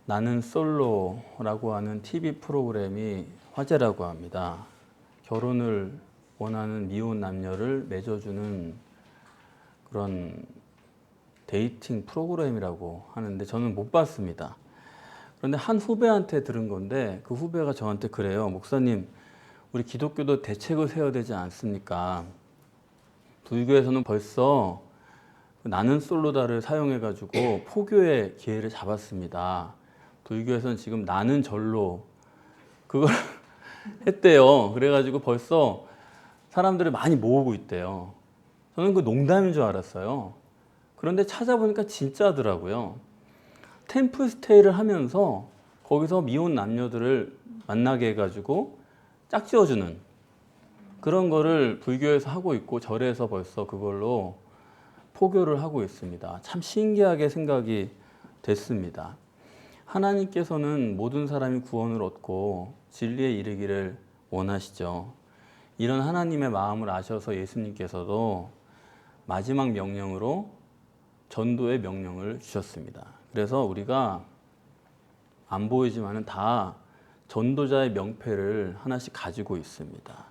나는 솔로라고 하는 TV 프로그램이 화제라고 합니다. 결혼을 원하는 미혼 남녀를 맺어주는 그런 데이팅 프로그램이라고 하는데 저는 못 봤습니다. 그런데 한 후배한테 들은 건데 그 후배가 저한테 그래요. 목사님, 우리 기독교도 대책을 세워야 되지 않습니까? 불교에서는 벌써 나는 솔로다를 사용해가지고 포교의 기회를 잡았습니다. 불교에서는 지금 나는 절로 그걸 했대요. 그래가지고 벌써 사람들을 많이 모으고 있대요. 저는 그 농담인 줄 알았어요. 그런데 찾아보니까 진짜더라고요. 템플 스테이를 하면서 거기서 미혼 남녀들을 만나게 해가지고 짝지어주는 그런 거를 불교에서 하고 있고 절에서 벌써 그걸로 포교를 하고 있습니다. 참 신기하게 생각이 됐습니다. 하나님께서는 모든 사람이 구원을 얻고 진리에 이르기를 원하시죠. 이런 하나님의 마음을 아셔서 예수님께서도 마지막 명령으로 전도의 명령을 주셨습니다. 그래서 우리가 안 보이지만은 다 전도자의 명패를 하나씩 가지고 있습니다.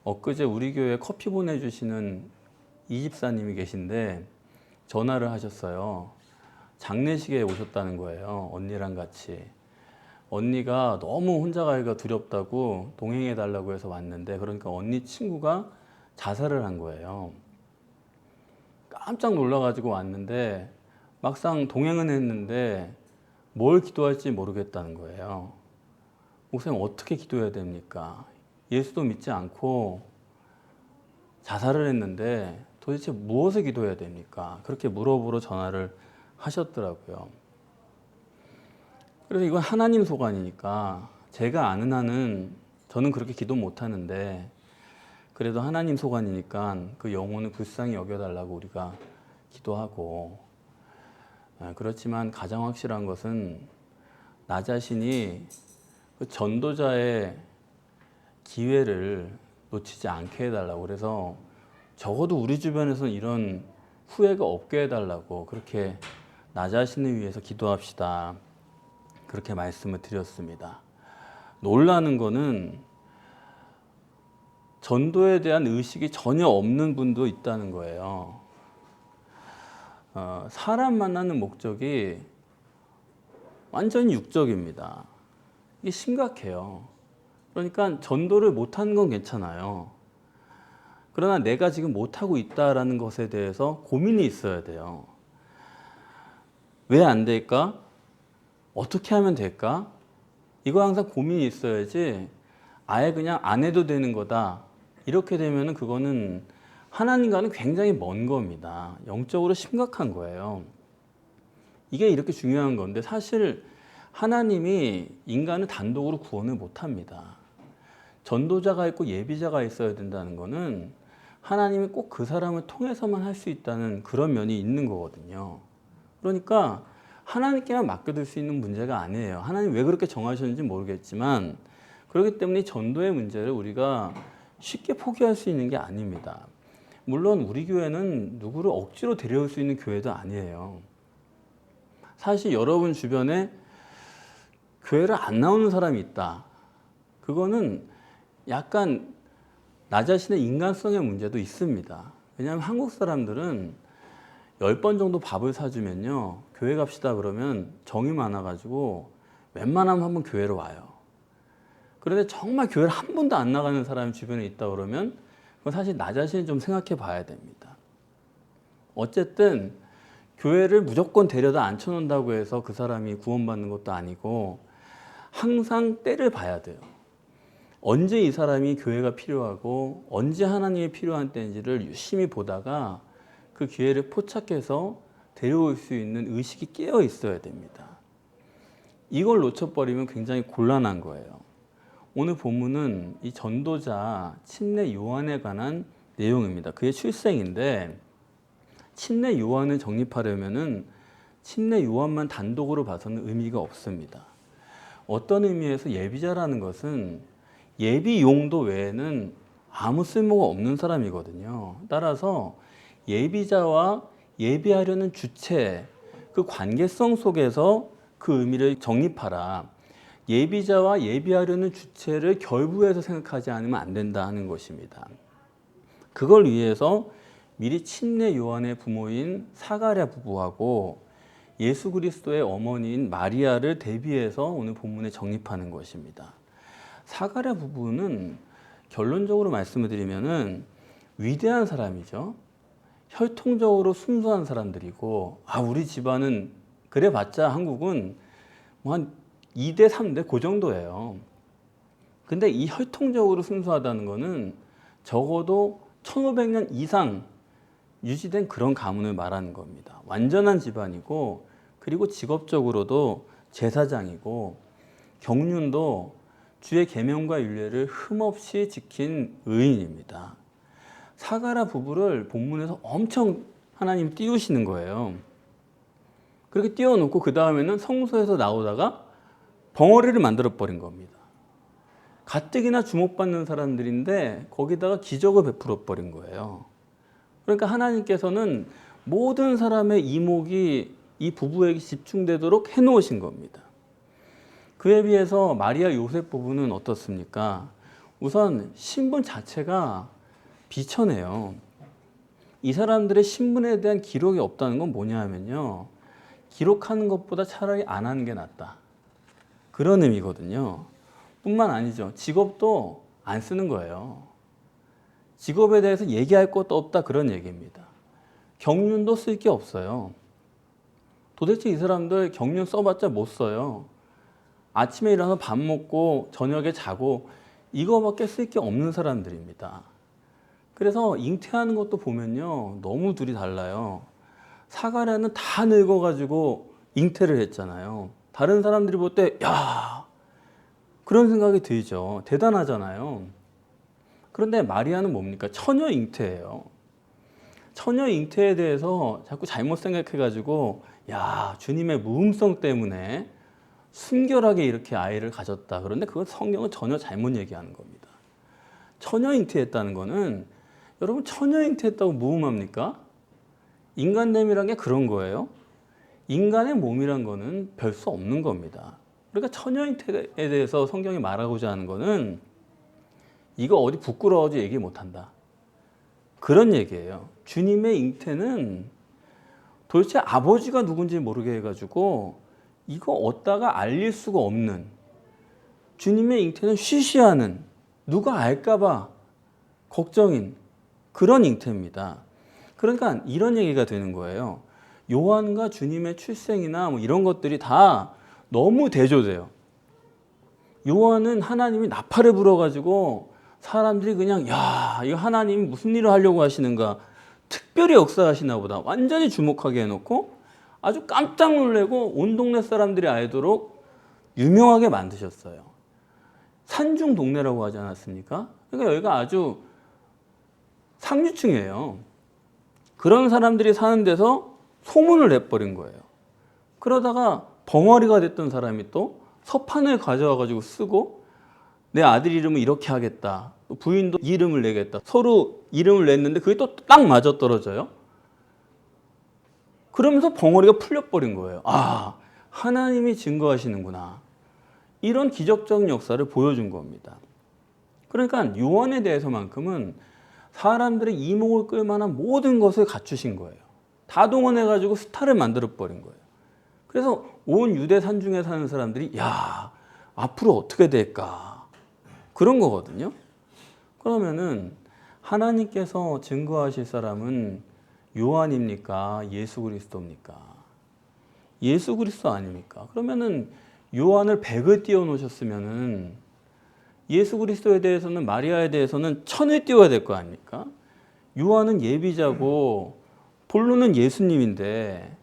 엊그제 우리 교회에 커피 보내주시는 이 집사님이 계신데 전화를 하셨어요. 장례식에 오셨다는 거예요. 언니랑 같이. 언니가 너무 혼자 가기가 두렵다고 동행해 달라고 해서 왔는데 그러니까 언니 친구가 자살을 한 거예요. 깜짝 놀라가지고 왔는데 막상 동행은 했는데 뭘 기도할지 모르겠다는 거예요. 목사님 어떻게 기도해야 됩니까? 예수도 믿지 않고 자살을 했는데 도대체 무엇을 기도해야 됩니까? 그렇게 물어보러 전화를 하셨더라고요. 그래서 이건 하나님 소관이니까 제가 아는 한은 저는 그렇게 기도 못 하는데 그래도 하나님 소관이니까 그 영혼을 불쌍히 여겨달라고 우리가 기도하고 그렇지만 가장 확실한 것은 나 자신이 그 전도자의 기회를 놓치지 않게 해달라고 그래서 적어도 우리 주변에서는 이런 후회가 없게 해달라고 그렇게 나 자신을 위해서 기도합시다. 그렇게 말씀을 드렸습니다. 놀라는 거는 전도에 대한 의식이 전혀 없는 분도 있다는 거예요. 사람 만나는 목적이 완전히 육적입니다. 이게 심각해요. 그러니까 전도를 못하는 건 괜찮아요. 그러나 내가 지금 못하고 있다는 것에 대해서 고민이 있어야 돼요. 왜 안 될까? 어떻게 하면 될까? 이거 항상 고민이 있어야지 아예 그냥 안 해도 되는 거다. 이렇게 되면은 그거는 하나님과는 굉장히 먼 겁니다. 영적으로 심각한 거예요. 이게 이렇게 중요한 건데 사실 하나님이 인간을 단독으로 구원을 못 합니다. 전도자가 있고 예비자가 있어야 된다는 거는 하나님이 꼭 그 사람을 통해서만 할 수 있다는 그런 면이 있는 거거든요. 그러니까 하나님께만 맡겨둘 수 있는 문제가 아니에요. 하나님 왜 그렇게 정하셨는지 모르겠지만 그렇기 때문에 전도의 문제를 우리가 쉽게 포기할 수 있는 게 아닙니다. 물론 우리 교회는 누구를 억지로 데려올 수 있는 교회도 아니에요. 사실 여러분 주변에 교회를 안 나오는 사람이 있다. 그거는 약간 나 자신의 인간성의 문제도 있습니다. 왜냐하면 한국 사람들은 10번 정도 밥을 사주면요. 교회 갑시다 그러면 정이 많아가지고 웬만하면 한번 교회로 와요. 그런데 정말 교회를 한 번도 안 나가는 사람이 주변에 있다 그러면 그건 사실 나 자신이 좀 생각해 봐야 됩니다. 어쨌든 교회를 무조건 데려다 앉혀놓는다고 해서 그 사람이 구원받는 것도 아니고 항상 때를 봐야 돼요. 언제 이 사람이 교회가 필요하고 언제 하나님이 필요한 때인지를 유심히 보다가 그 기회를 포착해서 데려올 수 있는 의식이 깨어 있어야 됩니다. 이걸 놓쳐버리면 굉장히 곤란한 거예요. 오늘 본문은 이 전도자 침례 요한에 관한 내용입니다. 그의 출생인데 침례 요한을 정립하려면은 침례 요한만 단독으로 봐서는 의미가 없습니다. 어떤 의미에서 예비자라는 것은 예비 용도 외에는 아무 쓸모가 없는 사람이거든요. 따라서 예비자와 예비하려는 주체, 그 관계성 속에서 그 의미를 정립하라. 예비자와 예비하려는 주체를 결부해서 생각하지 않으면 안 된다 하는 것입니다. 그걸 위해서 미리 침례 요한의 부모인 사가랴 부부하고 예수 그리스도의 어머니인 마리아를 대비해서 오늘 본문에 정립하는 것입니다. 사가랴 부부는 결론적으로 말씀을 드리면은 위대한 사람이죠. 혈통적으로 순수한 사람들이고, 우리 집안은 그래봤자 한국은 뭐 한 2대 3대 그 정도예요. 근데 이 혈통적으로 순수하다는 거는 적어도 1500년 이상 유지된 그런 가문을 말하는 겁니다. 완전한 집안이고, 그리고 직업적으로도 제사장이고, 경륜도 주의 계명과 율례를 흠없이 지킨 의인입니다. 사가랴 부부를 본문에서 엄청 하나님 띄우시는 거예요. 그렇게 띄워놓고 그 다음에는 성소에서 나오다가 벙어리를 만들어 버린 겁니다. 가뜩이나 주목받는 사람들인데 거기다가 기적을 베풀어 버린 거예요. 그러니까 하나님께서는 모든 사람의 이목이 이 부부에게 집중되도록 해놓으신 겁니다. 그에 비해서 마리아 요셉 부부는 어떻습니까? 우선 신분 자체가 비천해요. 이 사람들의 신분에 대한 기록이 없다는 건 뭐냐 하면요, 기록하는 것보다 차라리 안 하는 게 낫다, 그런 의미거든요. 뿐만 아니죠, 직업도 안 쓰는 거예요. 직업에 대해서 얘기할 것도 없다, 그런 얘기입니다. 경륜도 쓸 게 없어요. 도대체 이 사람들 경륜 써봤자 못 써요. 아침에 일어나서 밥 먹고 저녁에 자고 이거밖에 쓸 게 없는 사람들입니다. 그래서 잉태하는 것도 보면요, 너무 둘이 달라요. 사가랴는 다 늙어가지고 잉태를 했잖아요. 다른 사람들이 볼 때 야, 그런 생각이 들죠. 대단하잖아요. 그런데 마리아는 뭡니까? 처녀 잉태예요. 처녀 잉태에 대해서 자꾸 잘못 생각해가지고 야, 주님의 무음성 때문에 순결하게 이렇게 아이를 가졌다. 그런데 그건 성경은 전혀 잘못 얘기하는 겁니다. 처녀 잉태했다는 거는, 여러분 처녀 잉태했다고 무음합니까? 인간됨이란 게 그런 거예요. 인간의 몸이란 거는 별 수 없는 겁니다. 그러니까 처녀 잉태에 대해서 성경이 말하고자 하는 거는 이거 어디 부끄러워서 얘기 못한다, 그런 얘기예요. 주님의 잉태는 도대체 아버지가 누군지 모르게 해가지고 이거 어디다가 알릴 수가 없는, 주님의 잉태는 쉬쉬하는, 누가 알까봐 걱정인 그런 잉태입니다. 그러니까 이런 얘기가 되는 거예요. 요한과 주님의 출생이나 뭐 이런 것들이 다 너무 대조돼요. 요한은 하나님이 나팔을 불어가지고 사람들이 그냥 야, 이거 하나님이 무슨 일을 하려고 하시는가, 특별히 역사하시나 보다 완전히 주목하게 해놓고 아주 깜짝 놀래고 온 동네 사람들이 알도록 유명하게 만드셨어요. 산중 동네라고 하지 않았습니까? 그러니까 여기가 아주 상류층이에요. 그런 사람들이 사는 데서 소문을 내버린 거예요. 그러다가 벙어리가 됐던 사람이 또 서판을 가져와 가지고 쓰고, 내 아들 이름을 이렇게 하겠다, 부인도 이름을 내겠다, 서로 이름을 냈는데 그게 또 딱 맞아떨어져요. 그러면서 벙어리가 풀려버린 거예요. 아, 하나님이 증거하시는구나, 이런 기적적인 역사를 보여준 겁니다. 그러니까 요한에 대해서만큼은 사람들의 이목을 끌 만한 모든 것을 갖추신 거예요. 다 동원해가지고 스타를 만들어버린 거예요. 그래서 온 유대 산중에 사는 사람들이 야, 앞으로 어떻게 될까, 그런 거거든요. 그러면은 하나님께서 증거하실 사람은 요한입니까? 예수 그리스도입니까? 예수 그리스도 아닙니까? 그러면은 요한을 100을 띄워 놓으셨으면은 예수 그리스도에 대해서는, 마리아에 대해서는 1000을 띄워야 될 거 아닙니까? 요한은 예비자고 본론은 예수님인데,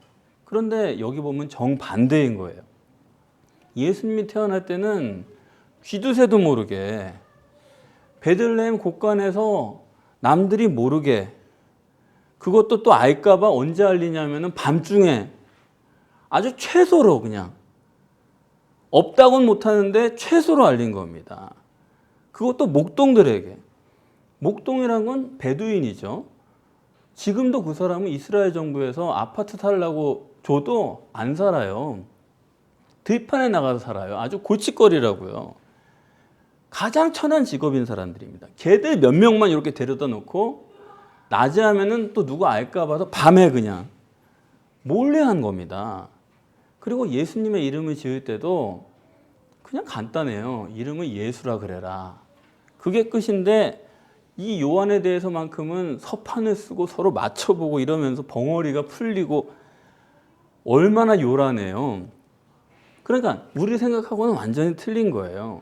그런데 여기 보면 정반대인 거예요. 예수님이 태어날 때는 귀두새도 모르게 베들레헴 곳간에서 남들이 모르게, 그것도 또 알까봐 언제 알리냐면은 밤중에 아주 최소로, 그냥 없다고는 못하는데 최소로 알린 겁니다. 그것도 목동들에게. 목동이란 건 베두인이죠. 지금도 그 사람은 이스라엘 정부에서 아파트 살라고 줘도 안 살아요. 들판에 나가서 살아요. 아주 골칫거리라고요. 가장 천한 직업인 사람들입니다. 걔들 몇 명만 이렇게 데려다 놓고 낮에 하면은 또 누가 알까 봐서 밤에 그냥 몰래 한 겁니다. 그리고 예수님의 이름을 지을 때도 그냥 간단해요. 이름을 예수라 그래라. 그게 끝인데 이 요한에 대해서만큼은 서판을 쓰고 서로 맞춰보고 이러면서 벙어리가 풀리고 얼마나 요란해요. 그러니까 우리 생각하고는 완전히 틀린 거예요.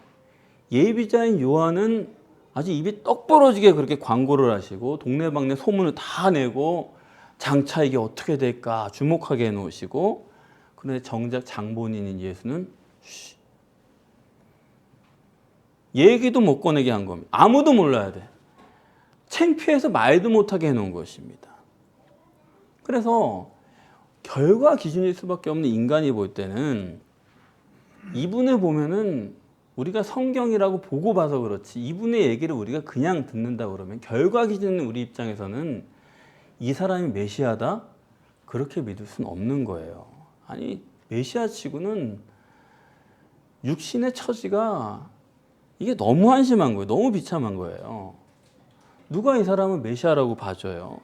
예비자인 요한은 아주 입이 떡 벌어지게 그렇게 광고를 하시고 동네방네 소문을 다 내고 장차 이게 어떻게 될까 주목하게 해놓으시고, 그런데 정작 장본인인 예수는 얘기도 못 꺼내게 한 겁니다. 아무도 몰라야 돼. 창피해서 말도 못하게 해놓은 것입니다. 그래서 결과 기준일 수밖에 없는 인간이 볼 때는 이분을 보면은 우리가 성경이라고 보고 봐서 그렇지 이분의 얘기를 우리가 그냥 듣는다 그러면 결과 기준은 우리 입장에서는 이 사람이 메시아다? 그렇게 믿을 수는 없는 거예요. 아니 메시아 치고는 육신의 처지가 이게 너무 한심한 거예요. 너무 비참한 거예요. 누가 이 사람을 메시아라고 봐줘요?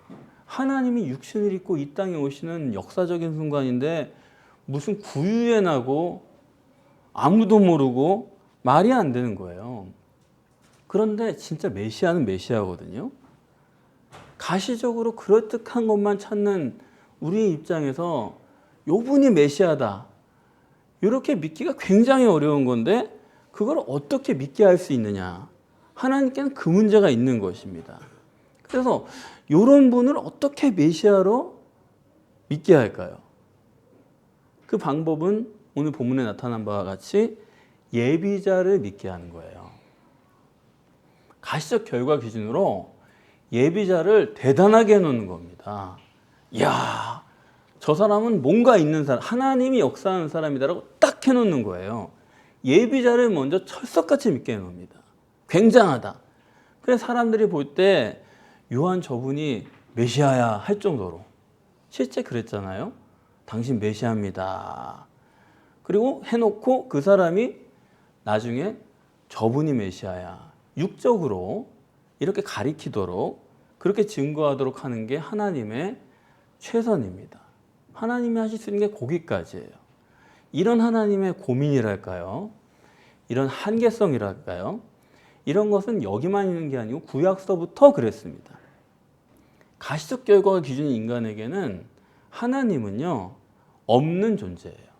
하나님이 육신을 입고 이 땅에 오시는 역사적인 순간인데 무슨 구유에 나고 아무도 모르고 말이 안 되는 거예요. 그런데 진짜 메시아는 메시아거든요. 가시적으로 그럴듯한 것만 찾는 우리의 입장에서 요분이 메시아다 이렇게 믿기가 굉장히 어려운 건데 그걸 어떻게 믿게 할 수 있느냐, 하나님께는 그 문제가 있는 것입니다. 그래서 이런 분을 어떻게 메시아로 믿게 할까요? 그 방법은 오늘 본문에 나타난 바와 같이 예비자를 믿게 하는 거예요. 가시적 결과 기준으로 예비자를 대단하게 해놓는 겁니다. 이야, 저 사람은 뭔가 있는 사람, 하나님이 역사하는 사람이다라고 딱 해놓는 거예요. 예비자를 먼저 철석같이 믿게 해놓습니다. 굉장하다. 그래서 사람들이 볼 때 요한 저분이 메시아야 할 정도로, 실제 그랬잖아요. 당신 메시아입니다. 그리고 해놓고 그 사람이 나중에 저분이 메시아야 육적으로 이렇게 가리키도록 그렇게 증거하도록 하는 게 하나님의 최선입니다. 하나님이 하실 수 있는 게 거기까지예요. 이런 하나님의 고민이랄까요? 이런 한계성이랄까요? 이런 것은 여기만 있는 게 아니고 구약서부터 그랬습니다. 가시적 결과가 기준인 인간에게는 하나님은요 없는 존재예요.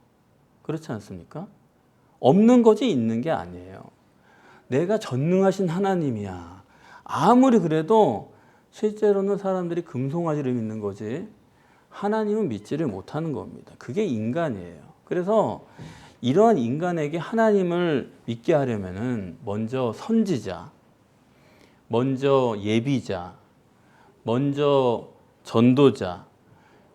그렇지 않습니까? 없는 것이 있는 게 아니에요. 내가 전능하신 하나님이야. 아무리 그래도 실제로는 사람들이 금송아지를 믿는 거지 하나님은 믿지를 못하는 겁니다. 그게 인간이에요. 그래서 이러한 인간에게 하나님을 믿게 하려면은 먼저 선지자, 먼저 예비자, 먼저 전도자,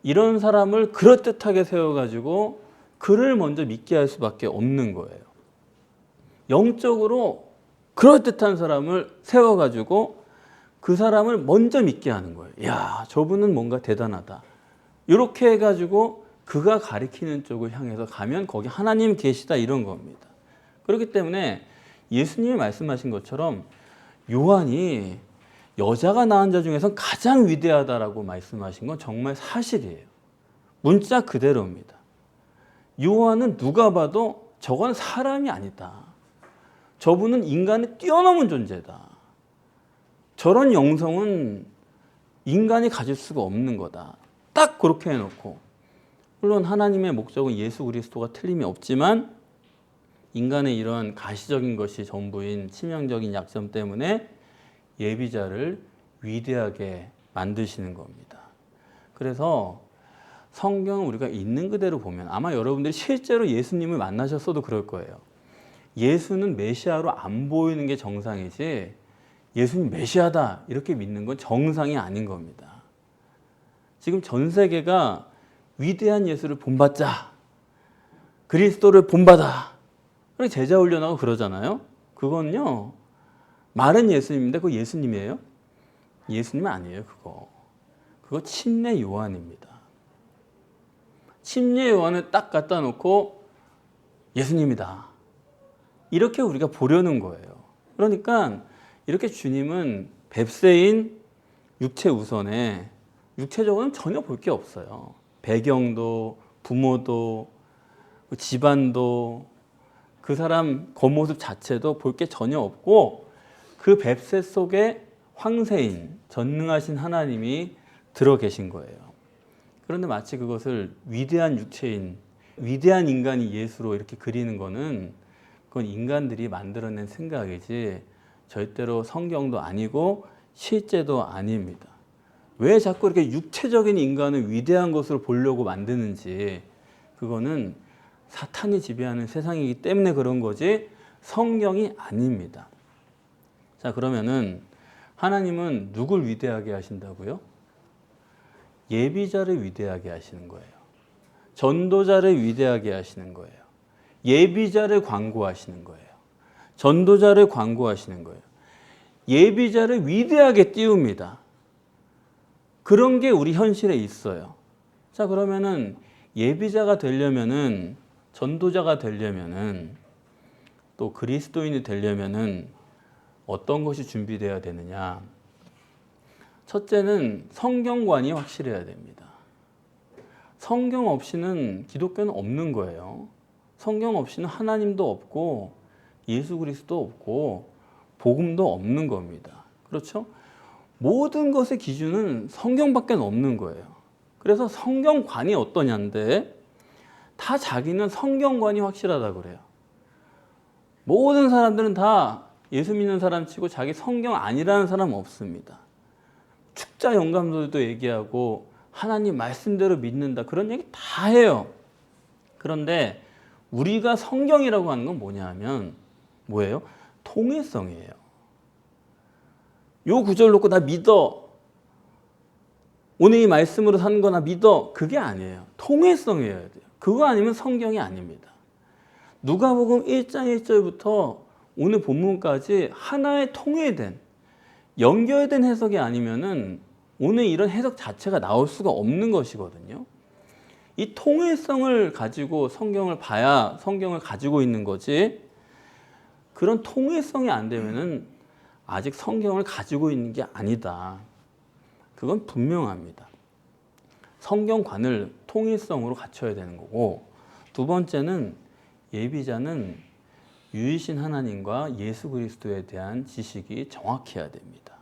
이런 사람을 그럴듯하게 세워가지고 그를 먼저 믿게 할 수밖에 없는 거예요. 영적으로 그럴듯한 사람을 세워가지고 그 사람을 먼저 믿게 하는 거예요. 야, 저분은 뭔가 대단하다. 이렇게 해가지고 그가 가리키는 쪽을 향해서 가면 거기 하나님 계시다 이런 겁니다. 그렇기 때문에 예수님이 말씀하신 것처럼 요한이 여자가 낳은 자 중에서 가장 위대하다라고 말씀하신 건 정말 사실이에요. 문자 그대로입니다. 요한은 누가 봐도 저건 사람이 아니다. 저분은 인간을 뛰어넘은 존재다. 저런 영성은 인간이 가질 수가 없는 거다. 딱 그렇게 해놓고, 물론 하나님의 목적은 예수 그리스도가 틀림이 없지만 인간의 이런 가시적인 것이 전부인 치명적인 약점 때문에 예비자를 위대하게 만드시는 겁니다. 그래서 성경을 우리가 있는 그대로 보면 아마 여러분들이 실제로 예수님을 만나셨어도 그럴 거예요. 예수는 메시아로 안 보이는 게 정상이지 예수님 메시아다 이렇게 믿는 건 정상이 아닌 겁니다. 지금 전 세계가 위대한 예수를 본받자, 그리스도를 본받아, 그렇게 제자 훈련하고 그러잖아요. 그건요 말은 예수님인데 그거 예수님이에요? 예수님 아니에요. 그거 침례 요한입니다. 침례 요한을 딱 갖다 놓고 예수님이다. 이렇게 우리가 보려는 거예요. 그러니까 이렇게 주님은 뱁새인 육체 우선에 육체적으로는 전혀 볼 게 없어요. 배경도 부모도 집안도 그 사람 겉모습 자체도 볼 게 전혀 없고 그 뱁새 속에 황새인 전능하신 하나님이 들어 계신 거예요. 그런데 마치 그것을 위대한 육체인 위대한 인간이 예수로 이렇게 그리는 거는 그건 인간들이 만들어낸 생각이지 절대로 성경도 아니고 실제도 아닙니다. 왜 자꾸 이렇게 육체적인 인간을 위대한 것으로 보려고 만드는지 그거는 사탄이 지배하는 세상이기 때문에 그런 거지 성경이 아닙니다. 자, 그러면은 하나님은 누굴 위대하게 하신다고요? 예비자를 위대하게 하시는 거예요. 전도자를 위대하게 하시는 거예요. 예비자를 광고하시는 거예요. 전도자를 광고하시는 거예요. 예비자를 위대하게 띄웁니다. 그런 게 우리 현실에 있어요. 자, 그러면은 예비자가 되려면은 전도자가 되려면은 또 그리스도인이 되려면은 어떤 것이 준비되어야 되느냐? 첫째는 성경관이 확실해야 됩니다. 성경 없이는 기독교는 없는 거예요. 성경 없이는 하나님도 없고 예수 그리스도 없고 복음도 없는 겁니다. 그렇죠? 모든 것의 기준은 성경밖에 없는 거예요. 그래서 성경관이 어떠냐인데 다 자기는 성경관이 확실하다 그래요. 모든 사람들은 다 예수 믿는 사람 치고 자기 성경 아니라는 사람 없습니다. 축자 영감들도 얘기하고 하나님 말씀대로 믿는다 그런 얘기 다 해요. 그런데 우리가 성경이라고 하는 건 뭐냐 하면 뭐예요? 통일성이에요. 요 구절 놓고 나 믿어. 오늘 이 말씀으로 사는 거나 믿어. 그게 아니에요. 통일성이어야 돼요. 그거 아니면 성경이 아닙니다. 누가복음 1장 1절부터 오늘 본문까지 하나의 통일된 연결된 해석이 아니면은 오늘 이런 해석 자체가 나올 수가 없는 것이거든요. 이 통일성을 가지고 성경을 봐야 성경을 가지고 있는 거지 그런 통일성이 안 되면은 아직 성경을 가지고 있는 게 아니다. 그건 분명합니다. 성경관을 통일성으로 갖춰야 되는 거고 두 번째는 예비자는 유이신 하나님과 예수 그리스도에 대한 지식이 정확해야 됩니다.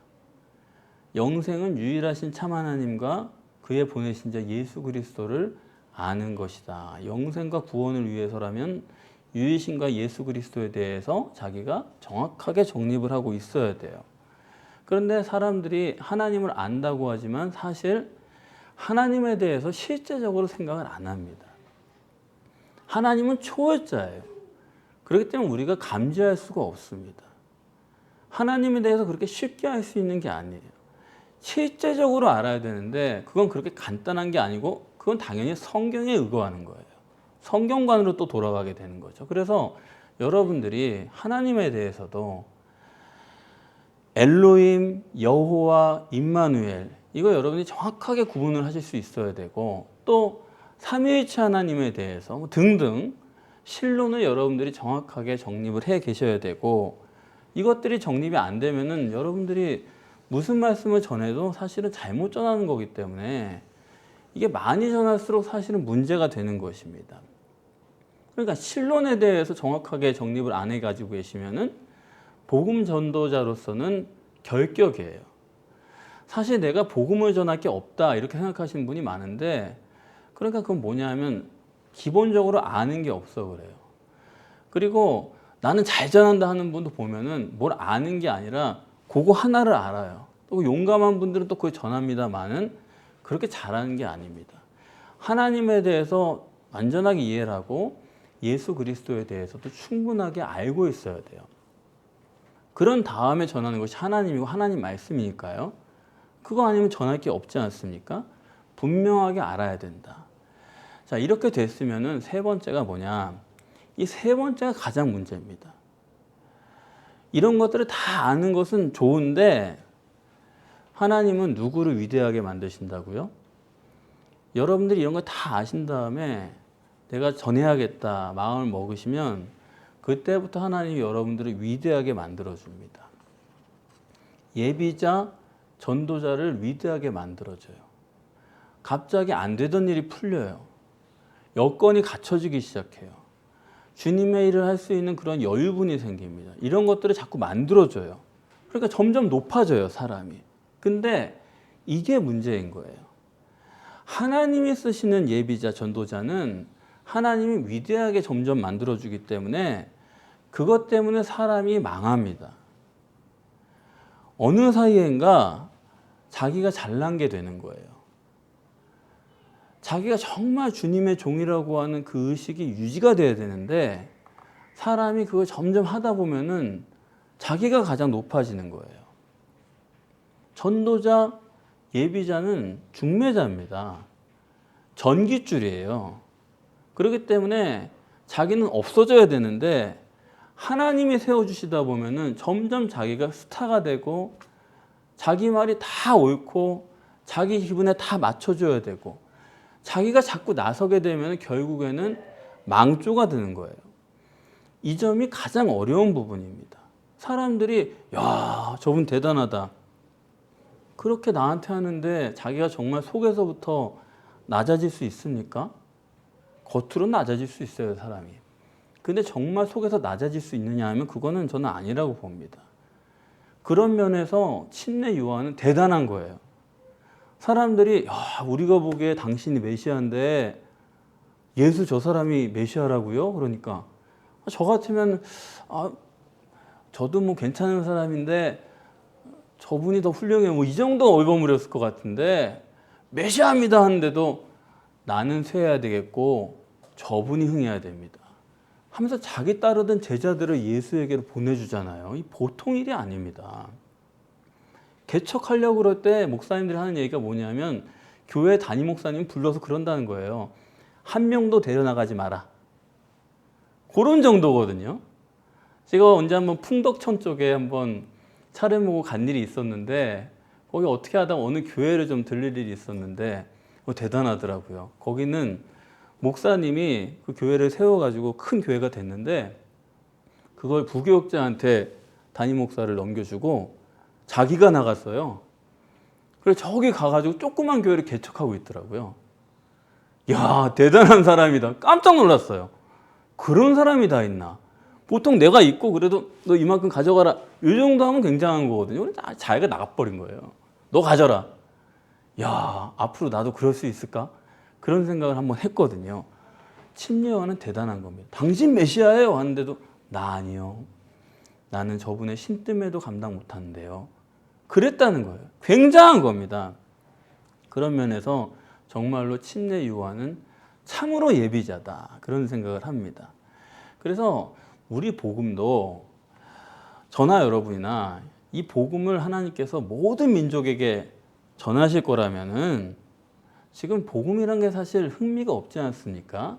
영생은 유일하신 참 하나님과 그의 보내신 자 예수 그리스도를 아는 것이다. 영생과 구원을 위해서라면 유이신과 예수 그리스도에 대해서 자기가 정확하게 정립을 하고 있어야 돼요. 그런데 사람들이 하나님을 안다고 하지만 사실 하나님에 대해서 실제적으로 생각을 안 합니다. 하나님은 초월자예요. 그렇기 때문에 우리가 감지할 수가 없습니다. 하나님에 대해서 그렇게 쉽게 알 수 있는 게 아니에요. 실제적으로 알아야 되는데 그건 그렇게 간단한 게 아니고 그건 당연히 성경에 의거하는 거예요. 성경관으로 또 돌아가게 되는 거죠. 그래서 여러분들이 하나님에 대해서도 엘로힘, 여호와, 임마누엘 이거 여러분이 정확하게 구분을 하실 수 있어야 되고 또 삼위일체 하나님에 대해서 등등 신론을 여러분들이 정확하게 정립을 해 계셔야 되고 이것들이 정립이 안 되면은 여러분들이 무슨 말씀을 전해도 사실은 잘못 전하는 거기 때문에 이게 많이 전할수록 사실은 문제가 되는 것입니다. 그러니까 신론에 대해서 정확하게 정립을 안 해가지고 계시면은 복음 전도자로서는 결격이에요. 사실 내가 복음을 전할 게 없다 이렇게 생각하시는 분이 많은데 그러니까 그건 뭐냐 하면 기본적으로 아는 게 없어 그래요. 그리고 나는 잘 전한다 하는 분도 보면은 뭘 아는 게 아니라 그거 하나를 알아요. 또 용감한 분들은 또 그걸 전합니다만은 그렇게 잘하는 게 아닙니다. 하나님에 대해서 완전하게 이해를 하고 예수 그리스도에 대해서도 충분하게 알고 있어야 돼요. 그런 다음에 전하는 것이 하나님이고 하나님 말씀이니까요. 그거 아니면 전할 게 없지 않습니까? 분명하게 알아야 된다. 자, 이렇게 됐으면은 세 번째가 뭐냐? 이 세 번째가 가장 문제입니다. 이런 것들을 다 아는 것은 좋은데 하나님은 누구를 위대하게 만드신다고요? 여러분들이 이런 거 다 아신 다음에 내가 전해야겠다 마음을 먹으시면 그때부터 하나님이 여러분들을 위대하게 만들어줍니다. 예비자, 전도자를 위대하게 만들어줘요. 갑자기 안 되던 일이 풀려요. 여건이 갖춰지기 시작해요. 주님의 일을 할 수 있는 그런 여유분이 생깁니다. 이런 것들을 자꾸 만들어줘요. 그러니까 점점 높아져요, 사람이. 근데 이게 문제인 거예요. 하나님이 쓰시는 예비자, 전도자는 하나님이 위대하게 점점 만들어주기 때문에 그것 때문에 사람이 망합니다. 어느 사이엔가 자기가 잘난 게 되는 거예요. 자기가 정말 주님의 종이라고 하는 그 의식이 유지가 돼야 되는데 사람이 그걸 점점 하다 보면은 자기가 가장 높아지는 거예요. 전도자, 예비자는 중매자입니다. 전깃줄이에요. 그렇기 때문에 자기는 없어져야 되는데 하나님이 세워주시다 보면은 점점 자기가 스타가 되고 자기 말이 다 옳고 자기 기분에 다 맞춰줘야 되고 자기가 자꾸 나서게 되면 결국에는 망조가 되는 거예요. 이 점이 가장 어려운 부분입니다. 사람들이 야, 저분 대단하다. 그렇게 나한테 하는데 자기가 정말 속에서부터 낮아질 수 있습니까? 겉으로 낮아질 수 있어요, 사람이. 근데 정말 속에서 낮아질 수 있느냐 하면 그거는 저는 아니라고 봅니다. 그런 면에서 침례 요한은 대단한 거예요. 사람들이 야, 우리가 보기에 당신이 메시아인데 예수 저 사람이 메시아라고요? 그러니까 저 같으면 저도 뭐 괜찮은 사람인데 저분이 더 훌륭해 뭐 이 정도 얼버무렸을 것 같은데 메시아입니다 하는데도 나는 쇠해야 되겠고 저분이 흥해야 됩니다 하면서 자기 따르던 제자들을 예수에게로 보내주잖아요. 이 보통 일이 아닙니다. 개척하려고 그럴 때 목사님들이 하는 얘기가 뭐냐면 교회 담임 목사님 불러서 그런다는 거예요. 한 명도 데려나가지 마라. 그런 정도거든요. 제가 언제 한번 풍덕천 쪽에 한번 차를 몰고 간 일이 있었는데 거기 어떻게 하다가 어느 교회를 좀 들릴 일이 있었는데 대단하더라고요. 거기는 목사님이 그 교회를 세워가지고 큰 교회가 됐는데 그걸 부교육자한테 담임 목사를 넘겨주고 자기가 나갔어요. 그래서 저기 가가지고 조그만 교회를 개척하고 있더라고요. 야, 대단한 사람이다. 깜짝 놀랐어요. 그런 사람이 다 있나. 보통 내가 있고 그래도 너 이만큼 가져가라. 이 정도 하면 굉장한 거거든요. 그래서 자기가 나가버린 거예요. 너 가져라. 야, 앞으로 나도 그럴 수 있을까? 그런 생각을 한번 했거든요. 침례 요한은 대단한 겁니다. 당신 메시아예요 하는데도 나 아니요. 나는 저분의 신뜸에도 감당 못하는데요. 그랬다는 거예요. 굉장한 겁니다. 그런 면에서 정말로 침례 요한은 참으로 예비자다. 그런 생각을 합니다. 그래서 우리 복음도 저나 여러분이나 이 복음을 하나님께서 모든 민족에게 전하실 거라면은 지금 복음이란 게 사실 흥미가 없지 않습니까?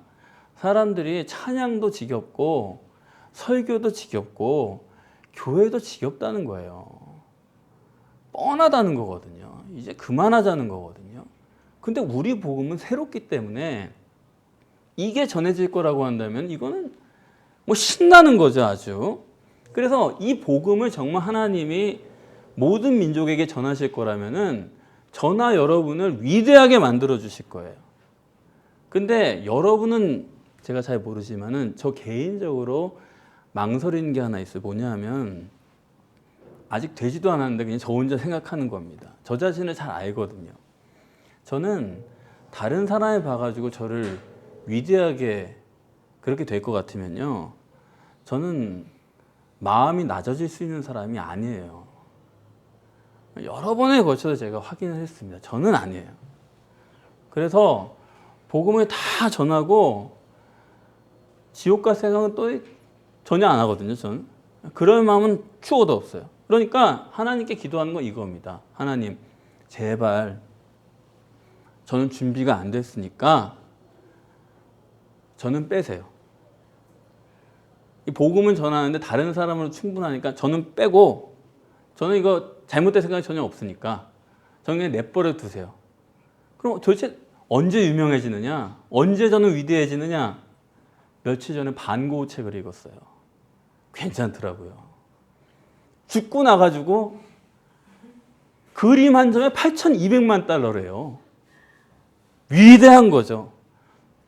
사람들이 찬양도 지겹고 설교도 지겹고 교회도 지겹다는 거예요. 뻔하다는 거거든요. 이제 그만하자는 거거든요. 근데 우리 복음은 새롭기 때문에 이게 전해질 거라고 한다면 이거는 뭐 신나는 거죠, 아주. 그래서 이 복음을 정말 하나님이 모든 민족에게 전하실 거라면은 저나 여러분을 위대하게 만들어 주실 거예요. 근데 여러분은 제가 잘 모르지만은 저 개인적으로 망설이는 게 하나 있어요. 뭐냐 하면 아직 되지도 않았는데 그냥 저 혼자 생각하는 겁니다. 저 자신을 잘 알거든요. 저는 다른 사람을 봐가지고 저를 위대하게 그렇게 될 것 같으면요. 저는 마음이 낮아질 수 있는 사람이 아니에요. 여러 번에 걸쳐서 제가 확인을 했습니다. 저는 아니에요. 그래서 복음을 다 전하고 지옥과 세상은 또 전혀 안 하거든요. 저는 그럴 마음은 추워도 없어요. 그러니까 하나님께 기도하는 건 이겁니다. 하나님, 제발 저는 준비가 안 됐으니까 저는 빼세요. 이 복음을 전하는데 다른 사람으로 충분하니까 저는 빼고 저는 이거 잘못된 생각이 전혀 없으니까 저는 그냥 내버려 두세요. 그럼 도대체 언제 유명해지느냐? 언제 저는 위대해지느냐? 며칠 전에 반고 책을 읽었어요. 괜찮더라고요. 죽고 나가지고 그림 한 점에 8,200만 달러래요. 위대한 거죠.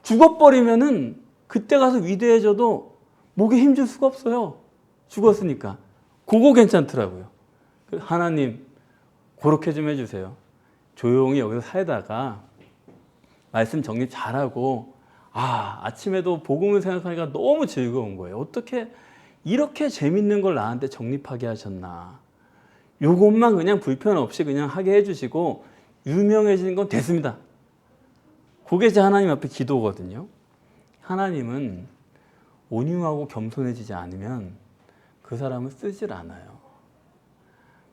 죽어버리면은 그때 가서 위대해져도 목에 힘줄 수가 없어요. 죽었으니까. 그거 괜찮더라고요. 하나님, 그렇게 좀 해주세요. 조용히 여기서 살다가 말씀 정리 잘하고, 아침에도 복음을 생각하니까 너무 즐거운 거예요. 어떻게 이렇게 재밌는 걸 나한테 정립하게 하셨나. 요것만 그냥 불편 없이 그냥 하게 해주시고 유명해지는 건 됐습니다. 그게 제 하나님 앞에 기도거든요. 하나님은 온유하고 겸손해지지 않으면 그 사람을 쓰질 않아요.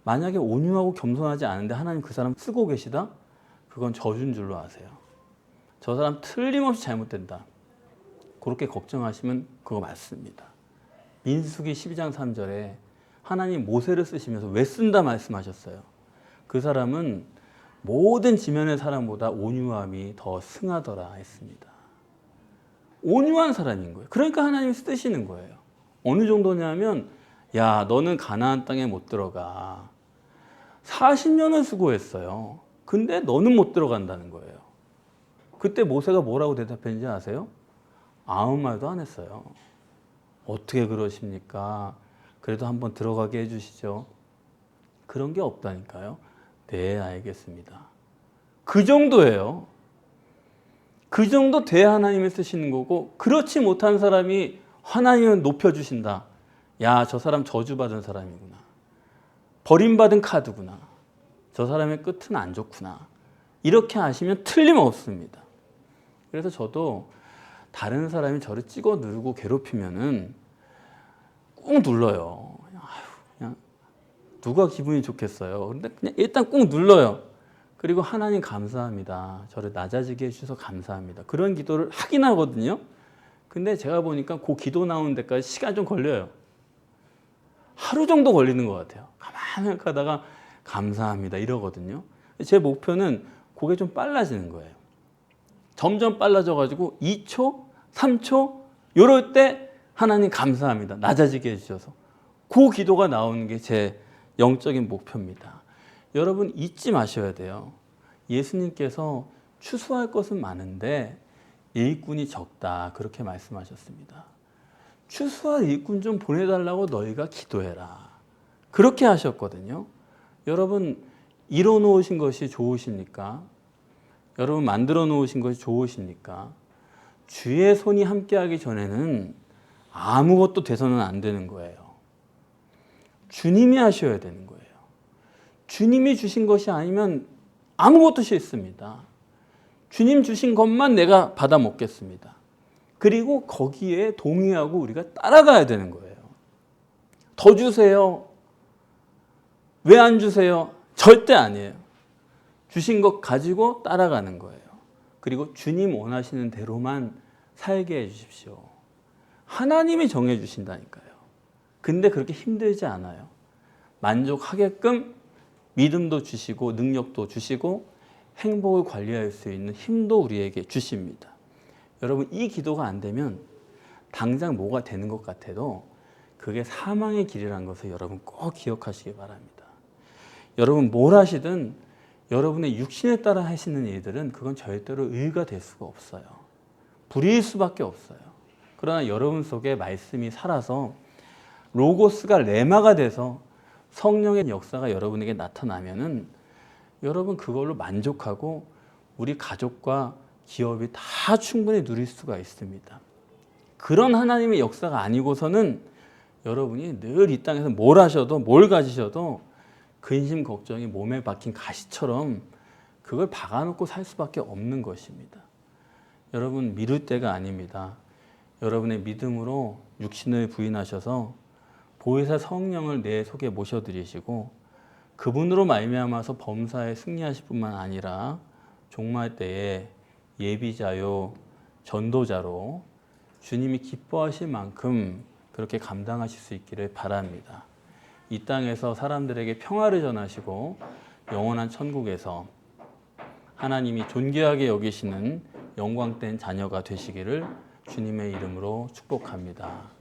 만약에 온유하고 겸손하지 않은데 하나님 그 사람 쓰고 계시다? 그건 저주인 줄로 아세요. 저 사람 틀림없이 잘못된다. 그렇게 걱정하시면 그거 맞습니다. 민수기 12장 3절에 하나님 모세를 쓰시면서 왜 쓴다 말씀하셨어요. 그 사람은 모든 지면의 사람보다 온유함이 더 승하더라 했습니다. 온유한 사람인 거예요. 그러니까 하나님이 쓰시는 거예요. 어느 정도냐면 야, 너는 가나안 땅에 못 들어가. 40년을 수고했어요. 근데 너는 못 들어간다는 거예요. 그때 모세가 뭐라고 대답했는지 아세요? 아무 말도 안 했어요. 어떻게 그러십니까? 그래도 한번 들어가게 해주시죠. 그런 게 없다니까요. 네, 알겠습니다. 그 정도예요. 그 정도 돼야 하나님이 쓰시는 거고, 그렇지 못한 사람이 하나님은 높여주신다. 야, 저 사람 저주받은 사람이구나. 버림받은 카드구나. 저 사람의 끝은 안 좋구나. 이렇게 아시면 틀림없습니다. 그래서 저도 다른 사람이 저를 찍어 누르고 괴롭히면은 꾹 눌러요. 그냥 누가 기분이 좋겠어요. 근데 그냥 일단 꾹 눌러요. 그리고 하나님 감사합니다. 저를 낮아지게 해주셔서 감사합니다. 그런 기도를 하긴 하거든요. 근데 제가 보니까 그 기도 나오는 데까지 시간 좀 걸려요. 하루 정도 걸리는 것 같아요. 가만히 가다가 감사합니다 이러거든요. 제 목표는 그게 좀 빨라지는 거예요. 점점 빨라져가지고 2초, 3초 이럴 때 하나님 감사합니다. 낮아지게 해주셔서. 그 기도가 나오는 게 제 영적인 목표입니다. 여러분 잊지 마셔야 돼요. 예수님께서 추수할 것은 많은데 일꾼이 적다 그렇게 말씀하셨습니다. 추수할 일꾼 좀 보내달라고 너희가 기도해라. 그렇게 하셨거든요. 여러분 이뤄 놓으신 것이 좋으십니까? 여러분 만들어 놓으신 것이 좋으십니까? 주의 손이 함께하기 전에는 아무것도 돼서는 안 되는 거예요. 주님이 하셔야 되는 거예요. 주님이 주신 것이 아니면 아무것도 싫습니다. 주님 주신 것만 내가 받아 먹겠습니다. 그리고 거기에 동의하고 우리가 따라가야 되는 거예요. 더 주세요. 왜 안 주세요? 절대 아니에요. 주신 것 가지고 따라가는 거예요. 그리고 주님 원하시는 대로만 살게 해주십시오. 하나님이 정해주신다니까요. 근데 그렇게 힘들지 않아요. 만족하게끔 믿음도 주시고 능력도 주시고 행복을 관리할 수 있는 힘도 우리에게 주십니다. 여러분 이 기도가 안 되면 당장 뭐가 되는 것 같아도 그게 사망의 길이라는 것을 여러분 꼭 기억하시기 바랍니다. 여러분 뭘 하시든 여러분의 육신에 따라 하시는 일들은 그건 절대로 의가 될 수가 없어요. 불의일 수밖에 없어요. 그러나 여러분 속에 말씀이 살아서 로고스가 레마가 돼서 성령의 역사가 여러분에게 나타나면은 여러분 그걸로 만족하고 우리 가족과 기업이 다 충분히 누릴 수가 있습니다. 그런 하나님의 역사가 아니고서는 여러분이 늘 이 땅에서 뭘 하셔도 뭘 가지셔도 근심 걱정이 몸에 박힌 가시처럼 그걸 박아놓고 살 수밖에 없는 것입니다. 여러분 미룰 때가 아닙니다. 여러분의 믿음으로 육신을 부인하셔서 보혜사 성령을 내 속에 모셔드리시고 그분으로 말미암아서 범사에 승리하실 뿐만 아니라 종말 때에 예비자요 전도자로 주님이 기뻐하실 만큼 그렇게 감당하실 수 있기를 바랍니다. 이 땅에서 사람들에게 평화를 전하시고 영원한 천국에서 하나님이 존귀하게 여기시는 영광된 자녀가 되시기를 주님의 이름으로 축복합니다.